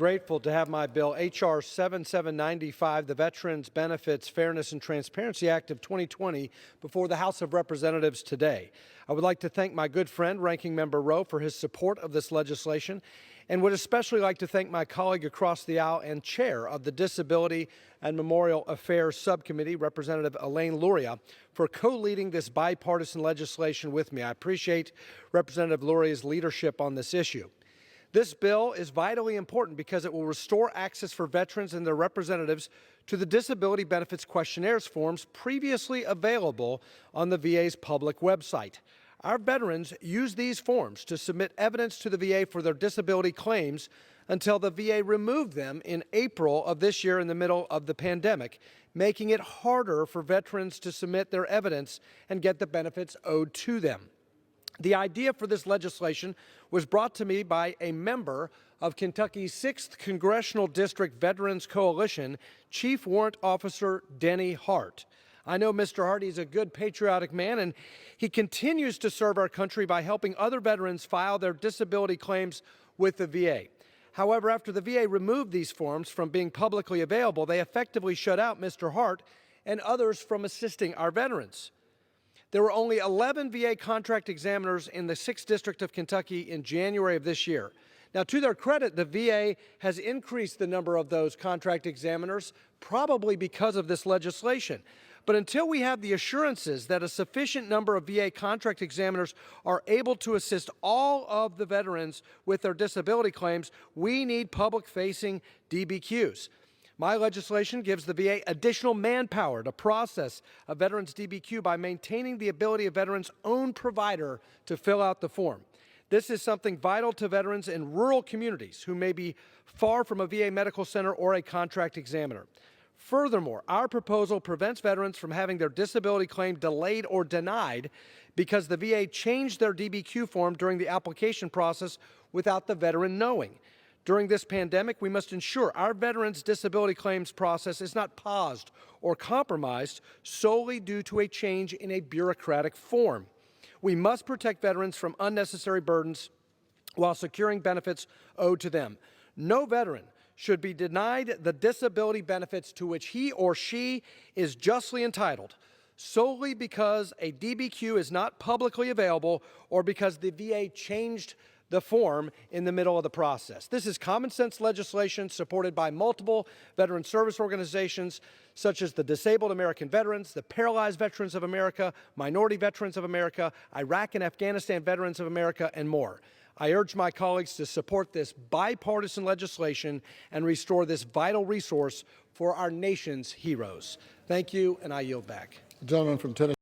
Grateful to have my bill, H.R. 7795, the Veterans Benefits Fairness and Transparency Act of 2020, before the House of Representatives today. I would like to thank my good friend, Ranking Member Rowe, for his support of this legislation, and would especially like to thank my colleague across the aisle and chair of the Disability and Memorial Affairs Subcommittee, Representative Elaine Luria, for co-leading this bipartisan legislation with me. I appreciate Representative Luria's leadership on this issue. This bill is vitally important because it will restore access for veterans and their representatives to the Disability Benefits Questionnaires forms previously available on the VA's public website. Our veterans use these forms to submit evidence to the VA for their disability claims until the VA removed them in April of this year in the middle of the pandemic, making it harder for veterans to submit their evidence and get the benefits owed to them. The idea for this legislation was brought to me by a member of Kentucky's 6th Congressional District Veterans Coalition, Chief Warrant Officer Denny Hart. I know Mr. Hart is a good, patriotic man, and he continues to serve our country by helping other veterans file their disability claims with the VA. However, after the VA removed these forms from being publicly available, they effectively shut out Mr. Hart and others from assisting our veterans. There were only 11 VA contract examiners in the 6th District of Kentucky in January of this year. Now, to their credit, the VA has increased the number of those contract examiners, probably because of this legislation. But until we have the assurances that a sufficient number of VA contract examiners are able to assist all of the veterans with their disability claims, we need public-facing DBQs. My legislation gives the VA additional manpower to process a veteran's DBQ by maintaining the ability of veterans' own provider to fill out the form. This is something vital to veterans in rural communities who may be far from a VA medical center or a contract examiner. Furthermore, our proposal prevents veterans from having their disability claim delayed or denied because the VA changed their DBQ form during the application process without the veteran knowing. During this pandemic, we must ensure our veterans' disability claims process is not paused or compromised solely due to a change in a bureaucratic form. We must protect veterans from unnecessary burdens while securing benefits owed to them. No veteran should be denied the disability benefits to which he or she is justly entitled solely because a DBQ is not publicly available or because the VA changed the form in the middle of the process. This is common sense legislation supported by multiple veteran service organizations such as the Disabled American Veterans, the Paralyzed Veterans of America, Minority Veterans of America, Iraq and Afghanistan Veterans of America, and more. I urge my colleagues to support this bipartisan legislation and restore this vital resource for our nation's heroes. Thank you, and I yield back. The gentleman from Tennessee.